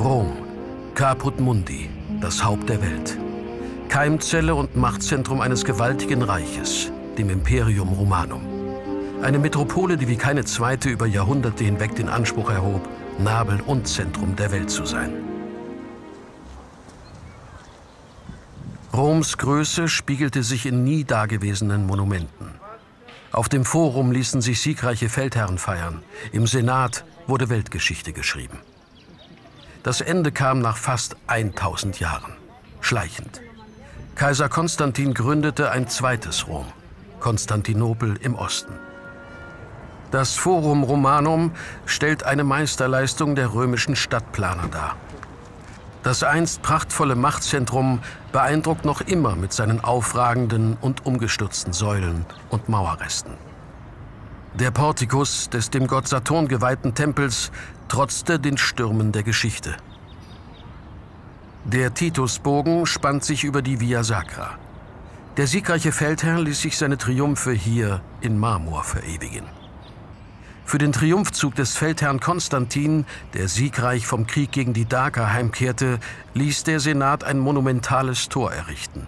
Rom, Caput Mundi, das Haupt der Welt. Keimzelle und Machtzentrum eines gewaltigen Reiches, dem Imperium Romanum. Eine Metropole, die wie keine zweite über Jahrhunderte hinweg den Anspruch erhob, Nabel und Zentrum der Welt zu sein. Roms Größe spiegelte sich in nie dagewesenen Monumenten. Auf dem Forum ließen sich siegreiche Feldherren feiern. Im Senat wurde Weltgeschichte geschrieben. Das Ende kam nach fast 1000 Jahren, schleichend. Kaiser Konstantin gründete ein zweites Rom, Konstantinopel im Osten. Das Forum Romanum stellt eine Meisterleistung der römischen Stadtplaner dar. Das einst prachtvolle Machtzentrum beeindruckt noch immer mit seinen aufragenden und umgestürzten Säulen und Mauerresten. Der Portikus des dem Gott Saturn geweihten Tempels trotzte den Stürmen der Geschichte. Der Titusbogen spannt sich über die Via Sacra. Der siegreiche Feldherr ließ sich seine Triumphe hier in Marmor verewigen. Für den Triumphzug des Feldherrn Konstantin, der siegreich vom Krieg gegen die Daker heimkehrte, ließ der Senat ein monumentales Tor errichten.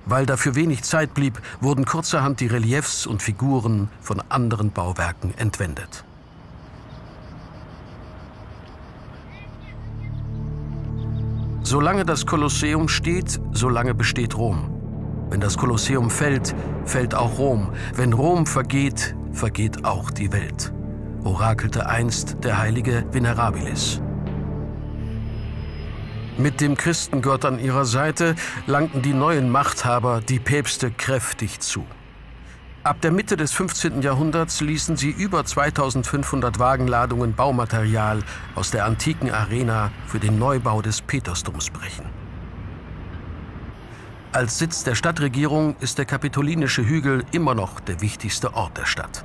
Weil dafür wenig Zeit blieb, wurden kurzerhand die Reliefs und Figuren von anderen Bauwerken entwendet. Solange das Kolosseum steht, solange besteht Rom. Wenn das Kolosseum fällt, fällt auch Rom. Wenn Rom vergeht, vergeht auch die Welt, orakelte einst der heilige Venerabilis. Mit dem Christengott an ihrer Seite langten die neuen Machthaber die Päpste kräftig zu. Ab der Mitte des 15. Jahrhunderts ließen sie über 2500 Wagenladungen Baumaterial aus der antiken Arena für den Neubau des Petersdoms brechen. Als Sitz der Stadtregierung ist der Kapitolinische Hügel immer noch der wichtigste Ort der Stadt.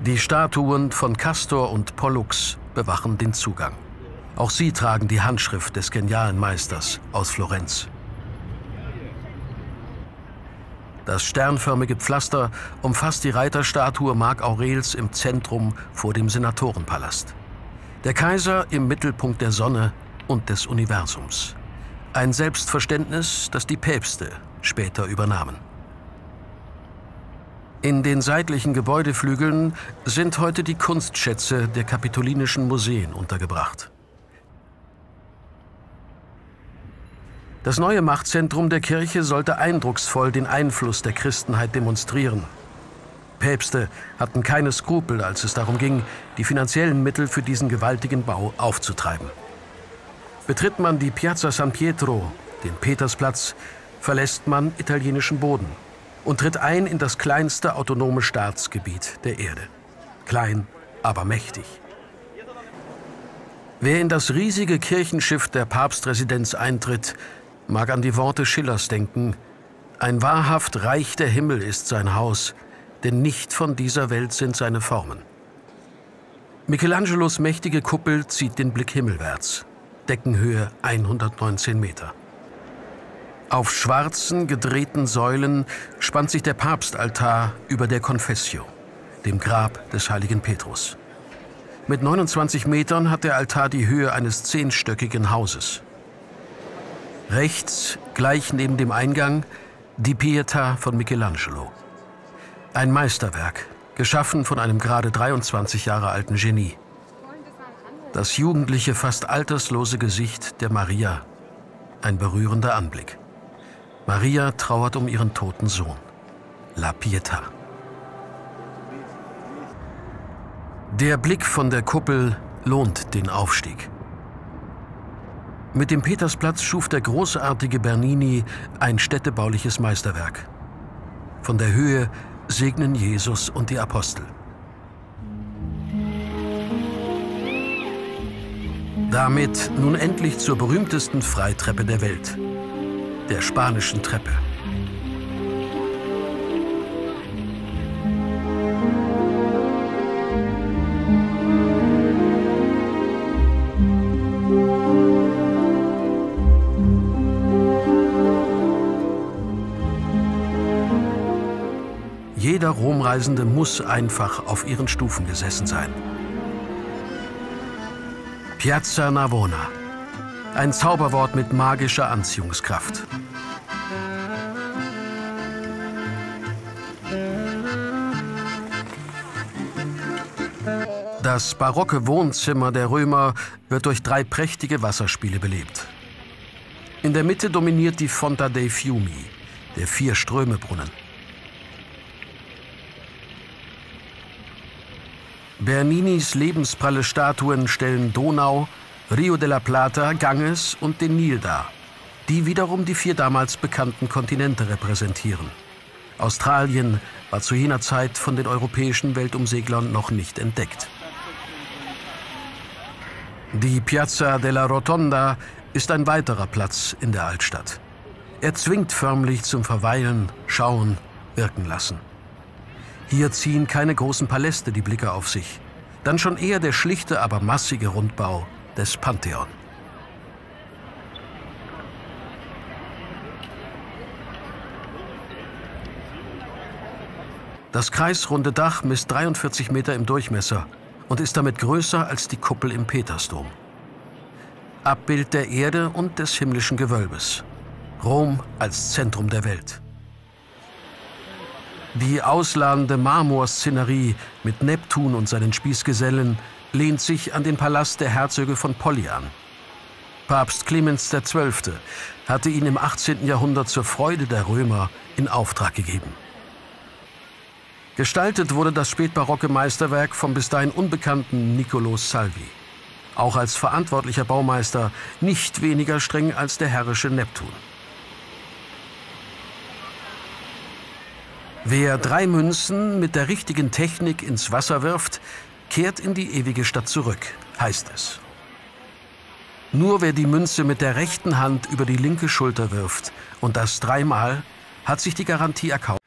Die Statuen von Castor und Pollux bewachen den Zugang. Auch sie tragen die Handschrift des genialen Meisters aus Florenz. Das sternförmige Pflaster umfasst die Reiterstatue Mark Aurels im Zentrum vor dem Senatorenpalast. Der Kaiser im Mittelpunkt der Sonne und des Universums. Ein Selbstverständnis, das die Päpste später übernahmen. In den seitlichen Gebäudeflügeln sind heute die Kunstschätze der kapitolinischen Museen untergebracht. Das neue Machtzentrum der Kirche sollte eindrucksvoll den Einfluss der Christenheit demonstrieren. Päpste hatten keine Skrupel, als es darum ging, die finanziellen Mittel für diesen gewaltigen Bau aufzutreiben. Betritt man die Piazza San Pietro, den Petersplatz, verlässt man italienischen Boden und tritt ein in das kleinste autonome Staatsgebiet der Erde. Klein, aber mächtig. Wer in das riesige Kirchenschiff der Papstresidenz eintritt, mag an die Worte Schillers denken: Ein wahrhaft Reich der Himmel ist sein Haus, denn nicht von dieser Welt sind seine Formen. Michelangelos mächtige Kuppel zieht den Blick himmelwärts. Deckenhöhe 119 Meter. Auf schwarzen, gedrehten Säulen spannt sich der Papstaltar über der Confessio, dem Grab des heiligen Petrus. Mit 29 Metern hat der Altar die Höhe eines 10-stöckigen Hauses. Rechts, gleich neben dem Eingang, die Pietà von Michelangelo. Ein Meisterwerk, geschaffen von einem gerade 23 Jahre alten Genie. Das jugendliche, fast alterslose Gesicht der Maria. Ein berührender Anblick. Maria trauert um ihren toten Sohn. La Pietà. Der Blick von der Kuppel lohnt den Aufstieg. Mit dem Petersplatz schuf der großartige Bernini ein städtebauliches Meisterwerk. Von der Höhe segnen Jesus und die Apostel. Damit nun endlich zur berühmtesten Freitreppe der Welt, der Spanischen Treppe. Jeder Romreisende muss einfach auf ihren Stufen gesessen sein. Piazza Navona. Ein Zauberwort mit magischer Anziehungskraft. Das barocke Wohnzimmer der Römer wird durch 3 prächtige Wasserspiele belebt. In der Mitte dominiert die Fonta dei Fiumi, der 4-Ströme-Brunnen. Berninis lebenspralle Statuen stellen Donau, Rio de la Plata, Ganges und den Nil dar, die wiederum die 4 damals bekannten Kontinente repräsentieren. Australien war zu jener Zeit von den europäischen Weltumseglern noch nicht entdeckt. Die Piazza della Rotonda ist ein weiterer Platz in der Altstadt. Er zwingt förmlich zum Verweilen, Schauen, Wirken lassen. Hier ziehen keine großen Paläste die Blicke auf sich, dann schon eher der schlichte, aber massige Rundbau des Pantheon. Das kreisrunde Dach misst 43 Meter im Durchmesser und ist damit größer als die Kuppel im Petersdom. Abbild der Erde und des himmlischen Gewölbes. Rom als Zentrum der Welt. Die ausladende Marmorszenerie mit Neptun und seinen Spießgesellen lehnt sich an den Palast der Herzöge von Poli an. Papst Clemens XII. Hatte ihn im 18. Jahrhundert zur Freude der Römer in Auftrag gegeben. Gestaltet wurde das spätbarocke Meisterwerk vom bis dahin unbekannten Niccolò Salvi. Auch als verantwortlicher Baumeister nicht weniger streng als der herrische Neptun. Wer 3 Münzen mit der richtigen Technik ins Wasser wirft, kehrt in die ewige Stadt zurück, heißt es. Nur wer die Münze mit der rechten Hand über die linke Schulter wirft, und das 3-mal, hat sich die Garantie erkauft.